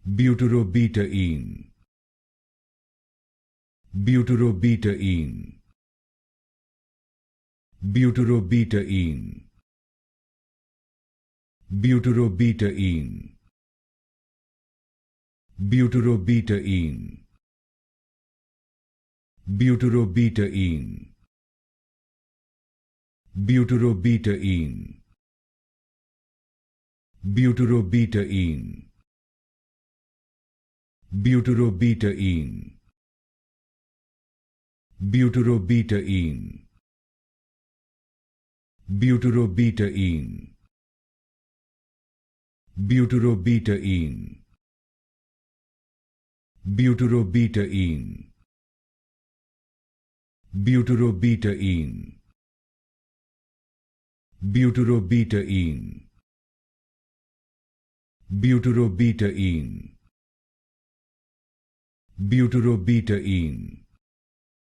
Butyrobetaine. Butyrobetaine. Butyrobetaine. Butyrobetaine. Butyrobetaine. Butyrobetaine. Butyrobetaine. Butyrobetaine. Butyrobetaine. Butyrobetaine. Butyrobetaine. Butyrobetaine. Butyrobetaine. Butyrobetaine. Butyrobetaine. Butyrobetaine. Butyrobetaine.